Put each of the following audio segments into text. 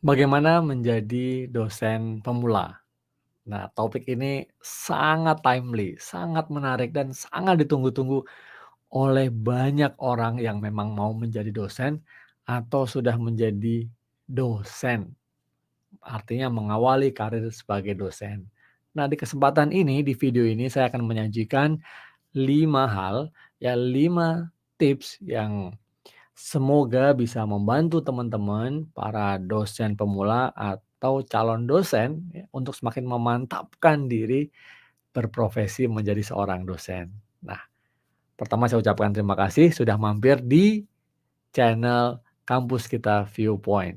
Bagaimana menjadi dosen pemula? Nah, topik ini sangat timely, sangat menarik, dan sangat ditunggu-tunggu oleh banyak orang yang memang mau menjadi dosen atau sudah menjadi dosen, artinya mengawali karir sebagai dosen. Nah, di kesempatan ini, di video ini saya akan menyajikan 5 hal, ya 5 tips yang semoga bisa membantu teman-teman, para dosen pemula atau calon dosen ya, untuk semakin memantapkan diri berprofesi menjadi seorang dosen. Nah, pertama saya ucapkan terima kasih sudah mampir di channel Kampus Kita Viewpoint.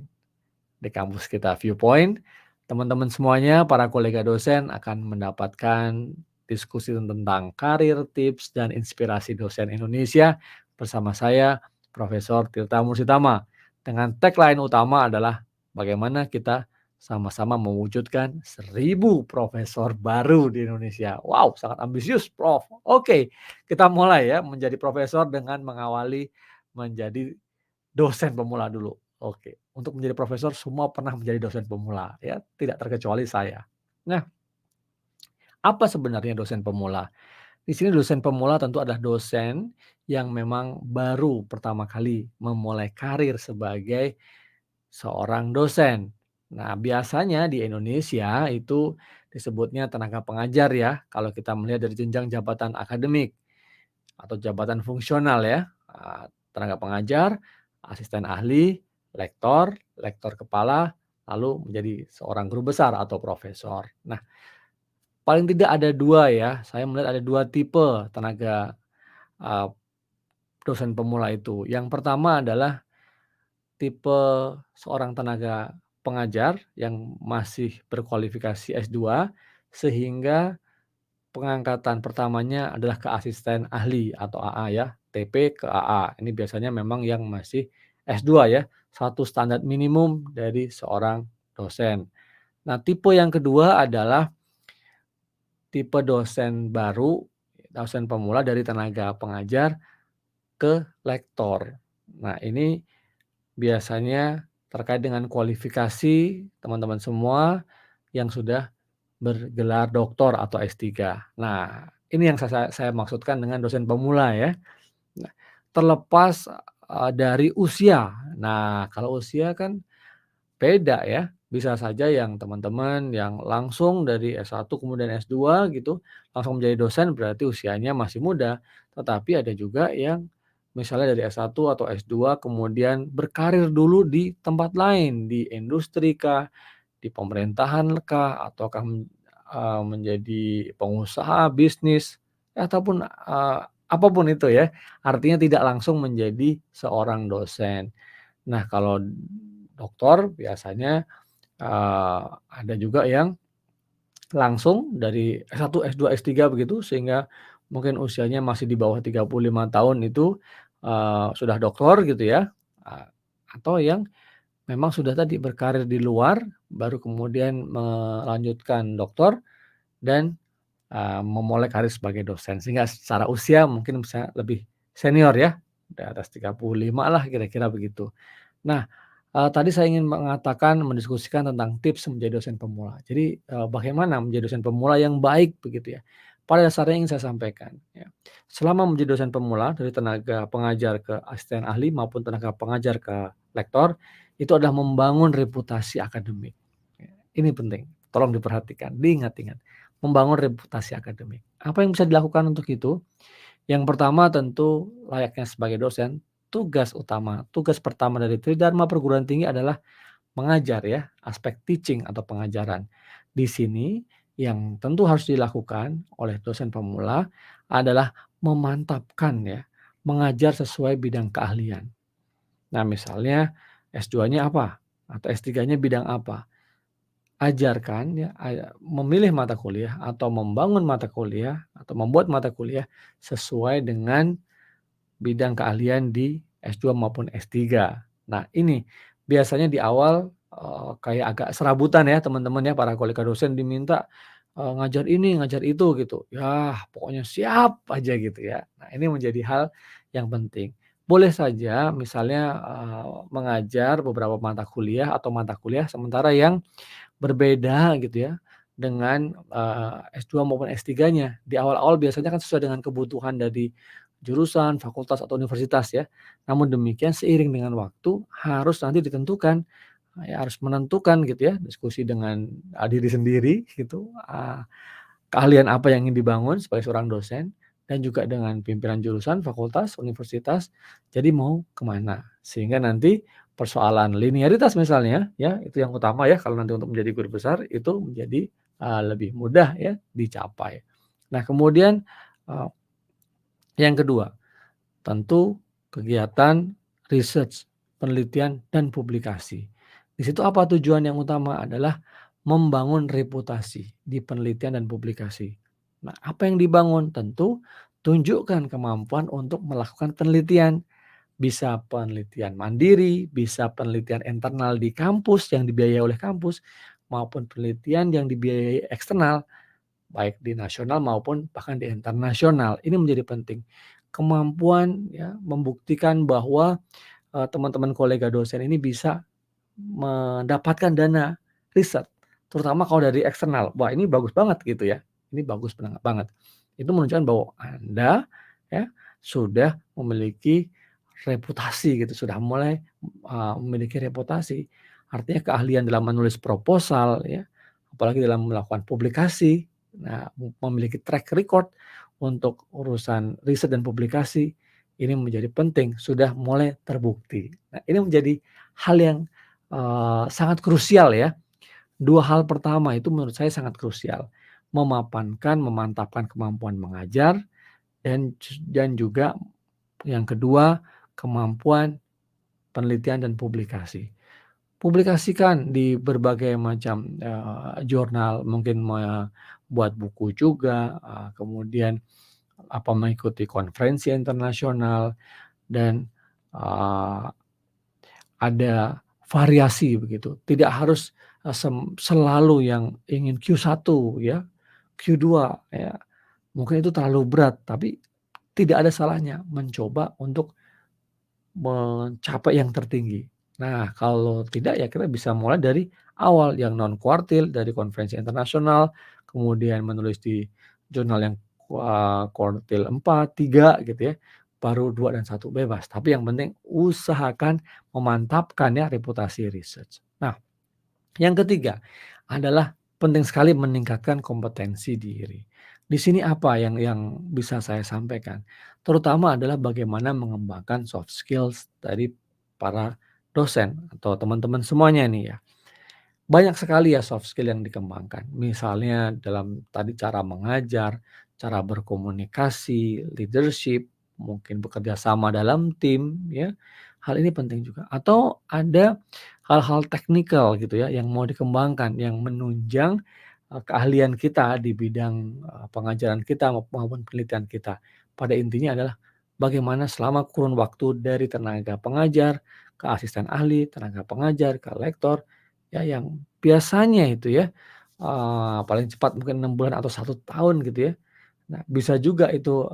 Di Kampus Kita Viewpoint, teman-teman semuanya, para kolega dosen akan mendapatkan diskusi tentang karir, tips, dan inspirasi dosen Indonesia bersama saya, Profesor Tirta Mursitama. Dengan tagline utama adalah bagaimana kita sama-sama mewujudkan 1.000 profesor baru di Indonesia. Wow, sangat ambisius, Prof. Oke, kita mulai ya menjadi profesor dengan mengawali menjadi dosen pemula dulu. Oke, untuk menjadi profesor semua pernah menjadi dosen pemula ya, tidak terkecuali saya. Nah, apa sebenarnya dosen pemula? Di sini dosen pemula tentu adalah dosen yang memang baru pertama kali memulai karir sebagai seorang dosen. Nah, biasanya di Indonesia itu disebutnya tenaga pengajar ya, kalau kita melihat dari jenjang jabatan akademik atau jabatan fungsional ya, tenaga pengajar, asisten ahli, lektor, lektor kepala, lalu menjadi seorang guru besar atau profesor. Nah, paling tidak ada 2 ya, saya melihat ada 2 tipe tenaga, eee, dosen pemula itu. Yang pertama adalah tipe seorang tenaga pengajar yang masih berkualifikasi S2, sehingga pengangkatan pertamanya adalah ke asisten ahli atau AA ya, TP ke AA. Ini biasanya memang yang masih S2 ya, satu standar minimum dari seorang dosen. Nah, tipe yang kedua adalah tipe dosen baru, dosen pemula dari tenaga pengajar ke lektor. Nah, ini biasanya terkait dengan kualifikasi teman-teman semua yang sudah bergelar doktor atau S3. Nah, ini yang saya maksudkan dengan dosen pemula ya. Nah, terlepas, dari usia. Nah, kalau usia kan beda ya, bisa saja yang teman-teman yang langsung dari S1 kemudian S2 gitu, langsung menjadi dosen berarti usianya masih muda. Tetapi ada juga yang misalnya dari S1 atau S2 kemudian berkarir dulu di tempat lain, di industri kah, di pemerintahan kah, ataukah menjadi pengusaha bisnis, ataupun, apa itu ya, artinya tidak langsung menjadi seorang dosen. Nah, kalau doktor biasanya, ada juga yang langsung dari S1, S2, S3 begitu, sehingga mungkin usianya masih di bawah 35 tahun itu, sudah doktor gitu ya, eee, atau yang memang sudah tadi berkarir di luar, baru kemudian melanjutkan doktor dan, memulai karir sebagai dosen. Sehingga secara usia mungkin bisa lebih senior ya, di atas 35 lah kira-kira begitu. Nah, tadi saya ingin mengatakan, mendiskusikan tentang tips menjadi dosen pemula. Jadi, bagaimana menjadi dosen pemula yang baik begitu ya. Pada dasarnya ingin saya sampaikan ya, selama menjadi dosen pemula dari tenaga pengajar ke asisten ahli maupun tenaga pengajar ke lektor, itu adalah membangun reputasi akademik. Ya, ini penting, tolong diperhatikan, diingat-ingat, membangun reputasi akademik. Apa yang bisa dilakukan untuk itu? Yang pertama tentu layaknya sebagai dosen, tugas pertama dari Tridharma Perguruan Tinggi adalah mengajar ya, aspek teaching atau pengajaran. Di sini yang tentu harus dilakukan oleh dosen pemula adalah memantapkan ya, mengajar sesuai bidang keahlian. Nah, misalnya S2-nya apa? Atau S3-nya bidang apa? Ajarkan ya, memilih mata kuliah atau membangun mata kuliah atau membuat mata kuliah sesuai dengan bidang keahlian di S2 maupun S3. Nah, ini biasanya di awal, kayak agak serabutan ya teman-teman ya, para kolega dosen diminta, ngajar ini, ngajar itu gitu. Yah, pokoknya siap aja gitu ya. Nah, ini menjadi hal yang penting. Boleh saja misalnya, mengajar beberapa mata kuliah atau mata kuliah sementara yang berbeda gitu ya dengan, S2 maupun S3-nya. Di awal-awal biasanya kan sesuai dengan kebutuhan dari jurusan, fakultas, atau universitas ya. Namun demikian seiring dengan waktu harus nanti ditentukan, ya harus menentukan gitu ya, diskusi dengan, diri sendiri gitu, keahlian apa yang ingin dibangun sebagai seorang dosen dan juga dengan pimpinan jurusan, fakultas, universitas, jadi mau kemana. Sehingga nanti persoalan linearitas misalnya ya, itu yang utama ya kalau nanti untuk menjadi guru besar itu menjadi, lebih mudah ya dicapai. Nah kemudian, eee, yang kedua tentu kegiatan research, penelitian, dan publikasi. Di situ apa tujuan yang utama adalah membangun reputasi di penelitian dan publikasi. Nah, apa yang dibangun? Tentu tunjukkan kemampuan untuk melakukan penelitian. Bisa penelitian mandiri, bisa penelitian internal di kampus yang dibiayai oleh kampus, maupun penelitian yang dibiayai eksternal baik di nasional maupun bahkan di internasional. Ini menjadi penting. Kemampuan ya membuktikan bahwa, teman-teman kolega dosen ini bisa mendapatkan dana riset, terutama kalau dari eksternal. Wah ini bagus banget gitu ya, ini bagus banget. Itu menunjukkan bahwa Anda ya sudah memiliki reputasi gitu, sudah mulai, memiliki reputasi. Artinya keahlian dalam menulis proposal ya, apalagi dalam melakukan publikasi. Nah, memiliki track record untuk urusan riset dan publikasi, ini menjadi penting, sudah mulai terbukti. Nah, ini menjadi hal yang sangat krusial ya. 2 hal pertama itu menurut saya sangat krusial, memapankan, memantapkan kemampuan mengajar dan juga yang kedua, kemampuan penelitian dan publikasi. Publikasikan di berbagai macam, jurnal, mungkin buat buku juga, kemudian mengikuti konferensi internasional dan, eee ada variasi begitu, tidak harus, selalu yang ingin Q1 ya, Q2 ya, mungkin itu terlalu berat, tapi tidak ada salahnya mencoba untuk mencapai yang tertinggi. Nah, kalau tidak ya kita bisa mulai dari awal yang non kuartil, dari konferensi internasional, kemudian menulis di jurnal yang kuartil 4, 3 gitu ya, baru 2 dan 1 bebas. Tapi yang penting usahakan memantapkan ya reputasi research. Nah, yang ketiga adalah penting sekali meningkatkan kompetensi diri. Di sini apa yang bisa saya sampaikan, terutama adalah bagaimana mengembangkan soft skills dari para dosen atau teman-teman semuanya nih ya. Banyak sekali ya soft skill yang dikembangkan. Misalnya dalam tadi cara mengajar, cara berkomunikasi, leadership, mungkin bekerja sama dalam tim ya. Hal ini penting juga. Atau ada hal-hal teknikal gitu ya yang mau dikembangkan, yang menunjang, keahlian kita di bidang, pengajaran kita maupun penelitian kita. Pada intinya adalah bagaimana selama kurun waktu dari tenaga pengajar ke asisten ahli, tenaga pengajar ke lektor, ya yang biasanya itu ya, paling cepat mungkin 6 bulan atau 1 tahun gitu ya. Nah bisa juga itu,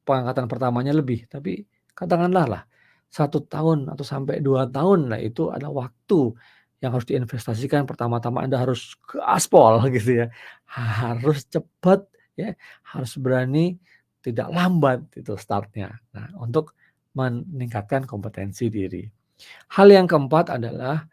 pengangkatan pertamanya lebih, tapi katakanlah 1 tahun atau sampai 2 tahun. Nah itu adalah waktu yang harus diinvestasikan, pertama-tama Anda harus gaspol gitu ya, harus cepat ya, harus berani, tidak lambat itu start-nya. Nah untuk meningkatkan kompetensi diri. Hal yang keempat adalah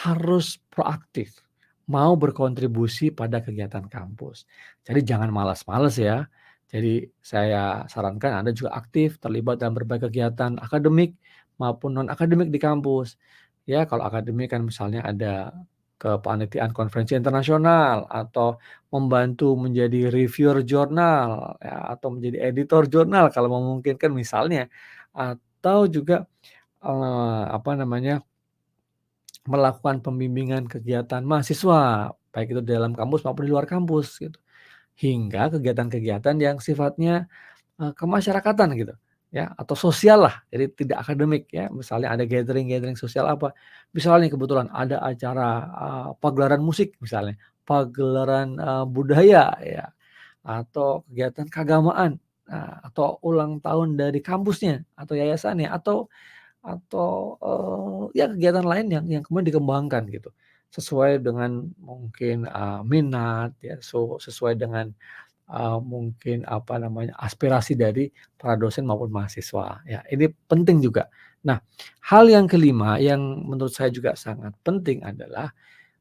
harus proaktif, mau berkontribusi pada kegiatan kampus. Jadi jangan malas-males ya. Jadi saya sarankan Anda juga aktif terlibat dalam berbagai kegiatan akademik maupun non akademik di kampus. Ya kalau akademik kan misalnya ada kepanitiaan konferensi internasional atau membantu menjadi reviewer jurnal ya, atau menjadi editor jurnal kalau memungkinkan misalnya. Atau juga, apa namanya, melakukan pembimbingan kegiatan mahasiswa, baik itu di dalam kampus maupun di luar kampus gitu. Hingga kegiatan-kegiatan yang sifatnya, kemasyarakatan gitu, ya atau sosial lah, jadi tidak akademik ya. Misalnya ada gathering-gathering sosial apa, misalnya kebetulan ada acara, pagelaran musik misalnya, pagelaran, budaya ya, atau kegiatan keagamaan. atau ulang tahun dari kampusnya atau yayasannya atau ya kegiatan lain yang kemudian dikembangkan gitu. Sesuai dengan mungkin, minat ya, sesuai dengan, mungkin apa namanya, aspirasi dari para dosen maupun mahasiswa, ya ini penting juga. Nah, hal yang kelima yang menurut saya juga sangat penting adalah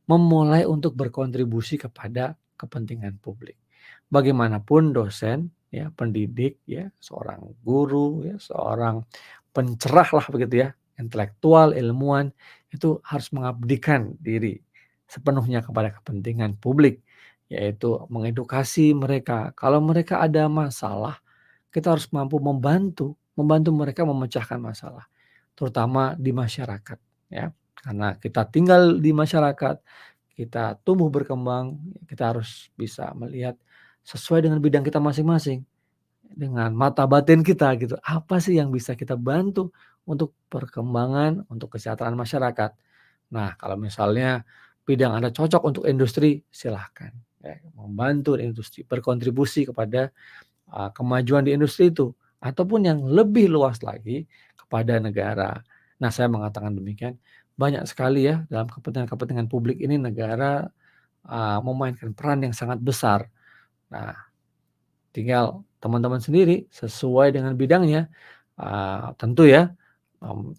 memulai untuk berkontribusi kepada kepentingan publik. Bagaimanapun dosen, ya, pendidik, ya, seorang guru, ya, seorang pencerah lah begitu ya, intelektual, ilmuwan, itu harus mengabdikan diri sepenuhnya kepada kepentingan publik, yaitu mengedukasi mereka. Kalau mereka ada masalah, kita harus mampu membantu mereka memecahkan masalah, terutama di masyarakat, ya. Karena kita tinggal di masyarakat, kita tumbuh berkembang, kita harus bisa melihat sesuai dengan bidang kita masing-masing, dengan mata batin kita gitu, apa sih yang bisa kita bantu untuk perkembangan, untuk kesejahteraan masyarakat. Nah, kalau misalnya bidang Anda cocok untuk industri, silahkan ya, membantu industri, berkontribusi kepada kemajuan di industri itu, ataupun yang lebih luas lagi kepada negara. Nah, saya mengatakan demikian, banyak sekali ya dalam kepentingan-kepentingan publik ini negara, memainkan peran yang sangat besar. Nah, tinggal teman-teman sendiri sesuai dengan bidangnya, tentu ya,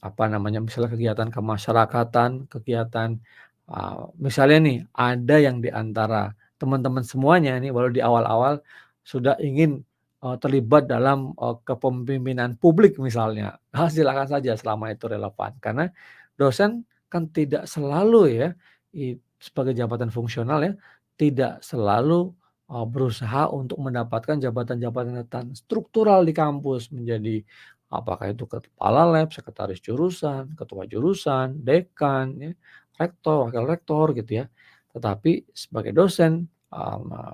apa namanya, misalnya kegiatan kemasyarakatan, kegiatan, misalnya nih ada yang di antara teman-teman semuanya nih walau di awal-awal sudah ingin, terlibat dalam, kepemimpinan publik misalnya, silakan saja selama itu relevan. Karena dosen kan tidak selalu ya, sebagai jabatan fungsional ya, tidak selalu berusaha untuk mendapatkan jabatan-jabatan struktural di kampus, menjadi apakah itu kepala lab, sekretaris jurusan, ketua jurusan, dekan ya, rektor, wakil rektor gitu ya. Tetapi sebagai dosen,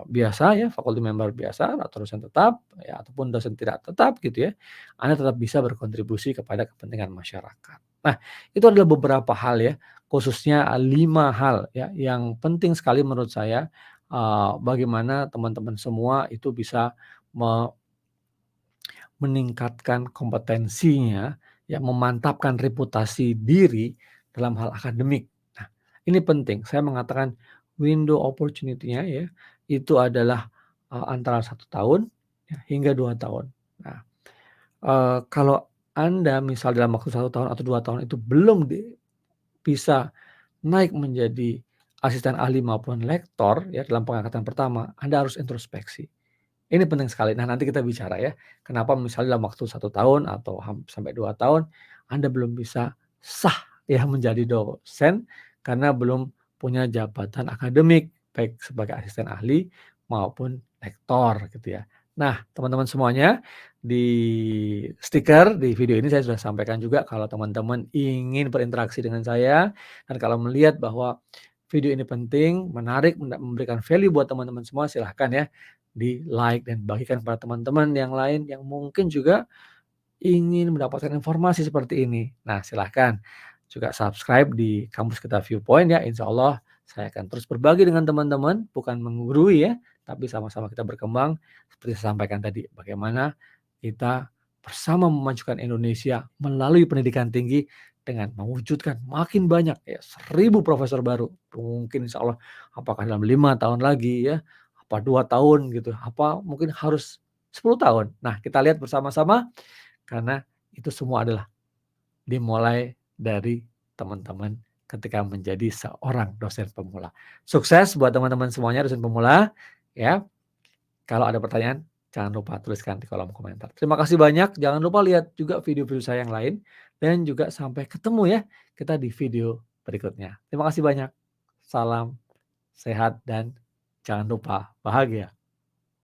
biasa ya, faculty member biasa atau dosen tetap ya, ataupun dosen tidak tetap gitu ya, Anda tetap bisa berkontribusi kepada kepentingan masyarakat. Nah, itu adalah beberapa hal ya, khususnya 5 hal ya, yang penting sekali menurut saya, bagaimana teman-teman semua itu bisa meningkatkan kompetensinya, ya memantapkan reputasi diri dalam hal akademik. Nah, ini penting, saya mengatakan window opportunity-nya ya, itu adalah, antara 1 tahun ya, hingga 2 tahun. Nah, kalau Anda misal dalam waktu 1 tahun atau 2 tahun itu belum bisa naik menjadi asisten ahli maupun lektor ya dalam pengangkatan pertama, Anda harus introspeksi. Ini penting sekali. Nah, nanti kita bicara ya, kenapa misalnya dalam waktu 1 tahun atau sampai 2 tahun Anda belum bisa sah ya menjadi dosen karena belum punya jabatan akademik, baik sebagai asisten ahli maupun lektor gitu ya. Nah, teman-teman semuanya, di stiker di video ini saya sudah sampaikan juga kalau teman-teman ingin berinteraksi dengan saya dan kalau melihat bahwa video ini penting, menarik, memberikan value buat teman-teman semua, silahkan ya di-like dan bagikan kepada teman-teman yang lain yang mungkin juga ingin mendapatkan informasi seperti ini. Nah, silahkan juga subscribe di Kampus Kita Viewpoint ya, insya Allah saya akan terus berbagi dengan teman-teman, bukan menggurui ya, tapi sama-sama kita berkembang seperti saya sampaikan tadi, bagaimana kita bersama memajukan Indonesia melalui pendidikan tinggi dengan mewujudkan makin banyak ya 1.000 profesor baru. Mungkin insya Allah apakah dalam 5 tahun lagi ya, apa 2 tahun gitu, apa mungkin harus 10 tahun. Nah, kita lihat bersama-sama karena itu semua adalah dimulai dari teman-teman ketika menjadi seorang dosen pemula. Sukses buat teman-teman semuanya dosen pemula, ya. Kalau ada pertanyaan, jangan lupa tuliskan di kolom komentar. Terima kasih banyak, jangan lupa lihat juga video-video saya yang lain, dan juga sampai ketemu ya, kita di video berikutnya. Terima kasih banyak. Salam sehat dan jangan lupa bahagia.